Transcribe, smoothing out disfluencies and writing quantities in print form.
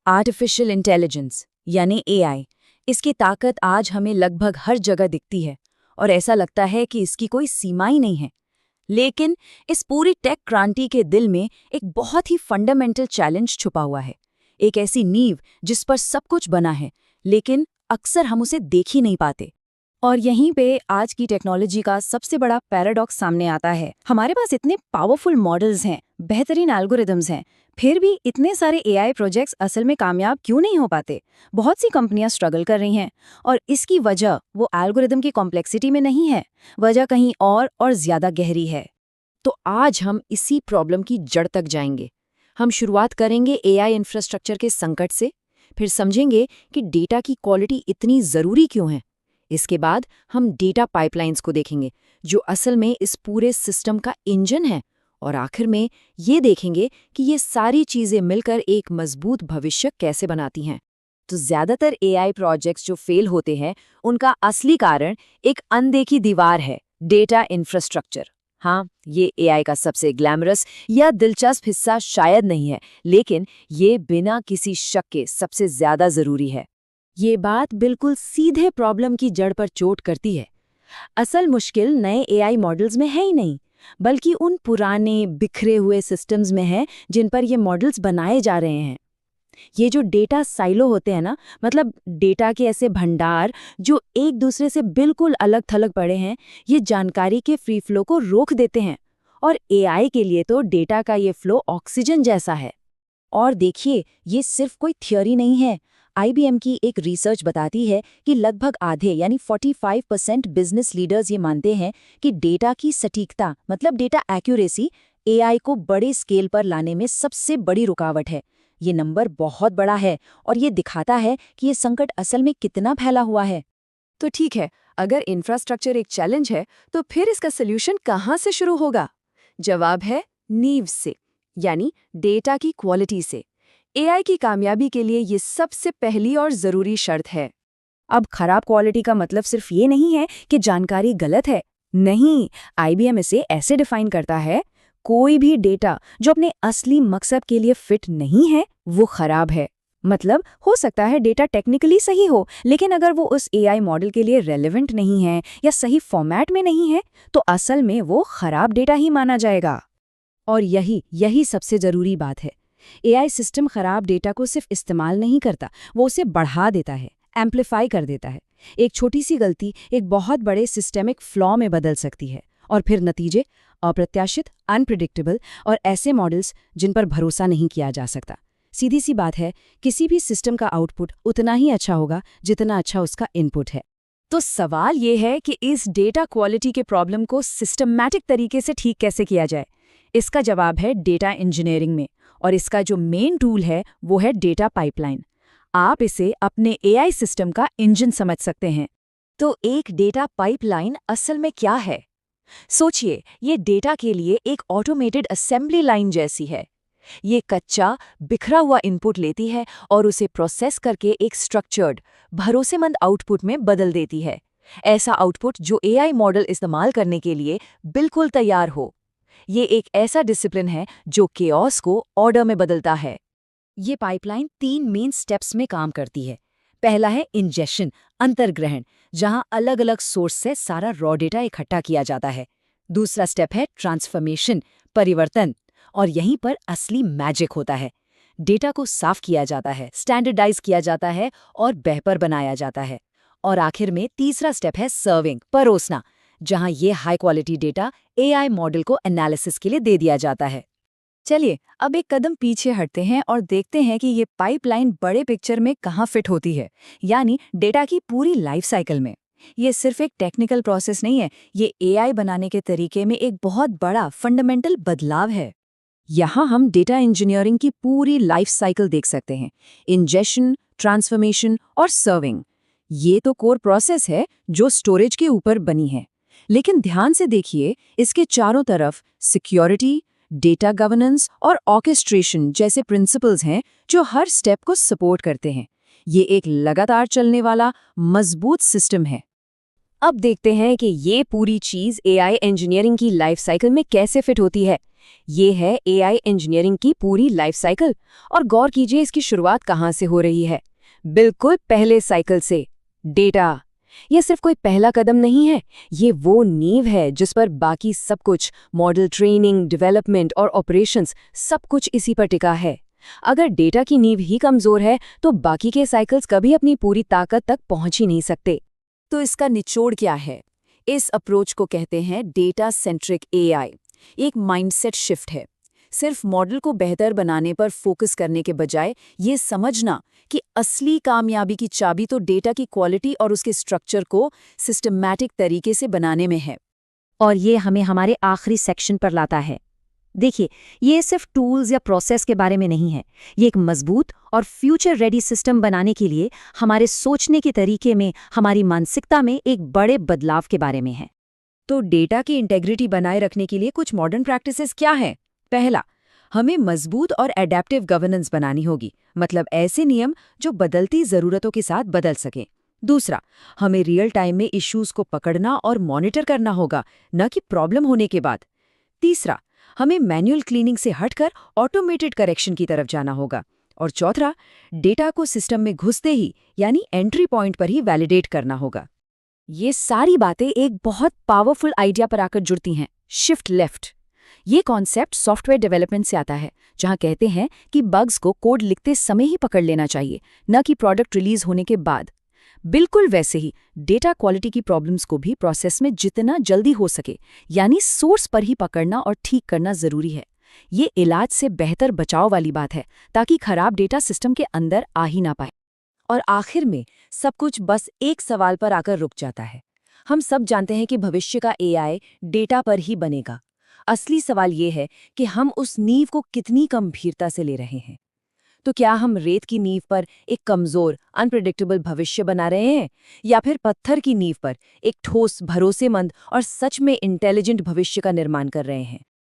Artificial intelligence यानी AI, इसकी ताकत आज हमें लगभग हर जगह दिखती है और ऐसा लगता है कि इसकी कोई सीमा ही नहीं है। लेकिन इस पूरी टेक क्रांति के दिल में एक बहुत ही फंडामेंटल चैलेंज छुपा हुआ है, एक ऐसी नींव जिस पर सब कुछ बना है, लेकिन अक्सर हम उसे देख ही नहीं पाते। और यहीं पे आज की टेक्नोलॉजी का सबसे बड़ा पैराडॉक्स सामने आता है। हमारे पास इतने पावरफुल मॉडल्स हैं, बेहतरीन एल्गोरिदम्स हैं, फिर भी इतने सारे एआई प्रोजेक्ट्स असल में कामयाब क्यों नहीं हो पाते? बहुत सी कंपनियां स्ट्रगल कर रही हैं और इसकी वजह वो एल्गोरिदम की कॉम्प्लेक्सिटी में नहीं है, वजह कहीं और ज्यादा गहरी है। तो आज हम इसी प्रॉब्लम की जड़ तक जाएंगे। हम शुरुआत करेंगे एआई इंफ्रास्ट्रक्चर के संकट से, फिर समझेंगे कि डेटा की क्वालिटी इतनी जरूरी क्यों है। इसके बाद हम डेटा पाइपलाइंस को देखेंगे, जो असल में इस पूरे सिस्टम का इंजन है, और आखिर में ये देखेंगे कि ये सारी चीजें मिलकर एक मजबूत भविष्य कैसे बनाती हैं। तो ज्यादातर एआई प्रोजेक्ट्स जो फेल होते हैं, उनका असली कारण एक अनदेखी दीवार है, डेटा इंफ्रास्ट्रक्चर। हाँ, ये एआई का सबसे ग्लैमरस या दिलचस्प हिस्सा शायद नहीं है, लेकिन ये बिना किसी शक के सबसे ज्यादा जरूरी है। ये बात बिल्कुल सीधे प्रॉब्लम की जड़ पर चोट करती है। असल मुश्किल नए एआई मॉडल्स में है ही नहीं, बल्कि उन पुराने बिखरे हुए सिस्टम्स में है जिन पर ये मॉडल्स बनाए जा रहे हैं। ये जो डेटा साइलो होते हैं ना, मतलब डेटा के ऐसे भंडार जो एक दूसरे से बिल्कुल अलग थलग पड़े हैं, ये जानकारी के फ्री फ्लो को रोक देते हैं। और एआई के लिए तो डेटा का ये फ्लो ऑक्सीजन जैसा है। और देखिए, ये सिर्फ कोई थ्योरी नहीं है। आईबीएम की एक रिसर्च बताती है कि लगभग आधे यानी 45% बिजनेस लीडर्स ये मानते हैं कि डेटा की सटीकता, मतलब डेटा एक्यूरेसी, एआई को बड़े स्केल पर लाने में सबसे बड़ी रुकावट है। ये नंबर बहुत बड़ा है और ये दिखाता है कि ये संकट असल में कितना फैला हुआ है। तो ठीक है, अगर इंफ्रास्ट्रक्चर एक चैलेंज है, तो फिर इसका सॉल्यूशन कहाँ से शुरू होगा? जवाब है नींव से, यानी डेटा की क्वालिटी से। एआई की कामयाबी के लिए ये सबसे पहली और जरूरी शर्त है। अब खराब क्वालिटी का मतलब सिर्फ ये नहीं है कि जानकारी गलत है। नहीं, आईबीएम इसे ऐसे डिफाइन करता है, कोई भी डेटा जो अपने असली मकसद के लिए फिट नहीं है, वो खराब है। मतलब हो सकता है डेटा टेक्निकली सही हो, लेकिन अगर वो उस एआई मॉडल के लिए रेलेवेंट नहीं है या सही फॉर्मेट में नहीं है, तो असल में वो खराब डेटा ही माना जाएगा। और यही सबसे जरूरी बात है। एआई सिस्टम खराब डेटा को सिर्फ इस्तेमाल नहीं करता, वो उसे बढ़ा देता है, एम्प्लीफाई कर देता है। एक छोटी सी गलती एक बहुत बड़े सिस्टेमिक फ्लॉ में बदल सकती है, और फिर नतीजे अप्रत्याशित, अनप्रिडिक्टेबल और ऐसे मॉडल्स जिन पर भरोसा नहीं किया जा सकता। सीधी सी बात है, किसी भी सिस्टम का आउटपुट उतना ही अच्छा होगा जितना अच्छा उसका इनपुट है। तो सवाल ये है कि इस डेटा क्वालिटी के प्रॉब्लम को सिस्टमैटिक तरीके से ठीक कैसे किया जाए। इसका जवाब है डेटा इंजीनियरिंग में, और इसका जो मेन टूल है वो है डेटा पाइपलाइन। आप इसे अपने एआई सिस्टम का इंजन समझ सकते हैं। तो एक डेटा पाइपलाइन असल में क्या है? सोचिए, ये डेटा के लिए एक ऑटोमेटेड असेंबली लाइन जैसी है। ये कच्चा, बिखरा हुआ इनपुट लेती है और उसे प्रोसेस करके एक स्ट्रक्चर्ड, भरोसेमंद आउटपुट में बदल देती है। ऐसा आउटपुट जो एआई मॉडल इस्तेमाल करने के लिए बिल्कुल तैयार हो। ये एक ऐसा डिसिप्लिन है जो केओस को ऑर्डर में बदलता है। ये पाइपलाइन 3 मेन स्टेप्स में काम करती है। पहला है इंजेक्शन, अंतर्ग्रहण, जहां अलग अलग सोर्स से सारा रॉ डेटा इकट्ठा किया जाता है। दूसरा स्टेप है ट्रांसफॉर्मेशन, परिवर्तन, और यहीं पर असली मैजिक होता है। डेटा को साफ किया जाता है, स्टैंडर्डाइज किया जाता है और बेहतर बनाया जाता है। और आखिर में तीसरा स्टेप है सर्विंग, परोसना, जहां ये high quality data AI model को एनालिसिस के लिए दे दिया जाता है। चलिए अब एक कदम पीछे हटते हैं और देखते हैं कि ये पाइपलाइन बड़े पिक्चर में कहाँ फिट होती है, यानी डेटा की पूरी लाइफ साइकिल में। ये सिर्फ एक टेक्निकल प्रोसेस नहीं है, ये एआई बनाने के तरीके में एक बहुत बड़ा फंडामेंटल बदलाव है। यहाँ हम डेटा इंजीनियरिंग की पूरी लाइफ साइकिल देख सकते हैं, इंजेक्शन, ट्रांसफॉर्मेशन और सर्विंग। ये तो कोर प्रोसेस है जो स्टोरेज के ऊपर बनी है, लेकिन ध्यान से देखिए, इसके चारों तरफ सिक्योरिटी, डेटा गवर्नेंस और ऑर्केस्ट्रेशन जैसे प्रिंसिपल्स हैं जो हर स्टेप को सपोर्ट करते हैं। ये एक लगातार चलने वाला मजबूत सिस्टम है। अब देखते हैं कि ये पूरी चीज एआई इंजीनियरिंग की लाइफ साइकिल में कैसे फिट होती है। ये है एआई इंजीनियरिंग की पूरी लाइफ साइकिल। और गौर कीजिए इसकी शुरुआत कहाँ से हो रही है। बिल्कुल पहले साइकिल से, डेटा। ये सिर्फ कोई पहला कदम नहीं है, ये वो नींव है जिस पर बाकी सब कुछ, मॉडल ट्रेनिंग, डेवलपमेंट और ऑपरेशंस, सब कुछ इसी पर टिका है। अगर डेटा की नींव ही कमजोर है तो बाकी के साइकिल्स कभी अपनी पूरी ताकत तक पहुंच ही नहीं सकते। तो इसका निचोड़ क्या है? इस अप्रोच को कहते हैं डेटा सेंट्रिक एआई। एक माइंडसेट शिफ्ट है। सिर्फ मॉडल को बेहतर बनाने पर फोकस करने के बजाय ये समझना कि असली कामयाबी की चाबी तो डेटा की क्वालिटी और उसके स्ट्रक्चर को सिस्टमैटिक तरीके से बनाने में है। और ये हमें हमारे आखिरी सेक्शन पर लाता है। देखिए, ये सिर्फ टूल्स या प्रोसेस के बारे में नहीं है, ये एक मजबूत और फ्यूचर रेडी सिस्टम बनाने के लिए हमारे सोचने के तरीके में, हमारी मानसिकता में एक बड़े बदलाव के बारे में है। तो डेटा की इंटेग्रिटी बनाए रखने के लिए कुछ मॉडर्न प्रैक्टिसेस क्या हैं? पहला, हमें मजबूत और एडेप्टिव गवर्नेंस बनानी होगी, मतलब ऐसे नियम जो बदलती ज़रूरतों के साथ बदल सकें। दूसरा, हमें रियल टाइम में इश्यूज को पकड़ना और मॉनिटर करना होगा, न कि प्रॉब्लम होने के बाद। तीसरा, हमें मैनुअल क्लीनिंग से हटकर ऑटोमेटेड करेक्शन की तरफ जाना होगा। और चौथा, डेटा को सिस्टम में घुसते ही यानी एंट्री पॉइंट पर ही वैलिडेट करना होगा। ये सारी बातें एक बहुत पावरफुल आइडिया पर आकर जुड़ती हैं, शिफ्ट लेफ्ट। ये कॉन्सेप्ट सॉफ्टवेयर डेवलपमेंट से आता है, जहां कहते हैं कि बग्स को कोड लिखते समय ही पकड़ लेना चाहिए, न कि प्रोडक्ट रिलीज होने के बाद। बिल्कुल वैसे ही डेटा क्वालिटी की प्रॉब्लम्स को भी प्रोसेस में जितना जल्दी हो सके यानी सोर्स पर ही पकड़ना और ठीक करना जरूरी है। ये इलाज से बेहतर बचाव वाली बात है, ताकि खराब डेटा सिस्टम के अंदर आ ही ना पाए। और आखिर में सब कुछ बस एक सवाल पर आकर रुक जाता है। हम सब जानते हैं कि भविष्य का एआई डेटा पर ही बनेगा। असली सवाल ये है कि हम उस नींव को कितनी गंभीरता से ले रहे हैं। तो क्या हम रेत की नींव पर एक कमजोर, अनप्रेडिक्टेबल भविष्य बना रहे हैं, या फिर पत्थर की नींव पर एक ठोस, भरोसेमंद और सच में इंटेलिजेंट भविष्य का निर्माण कर रहे हैं?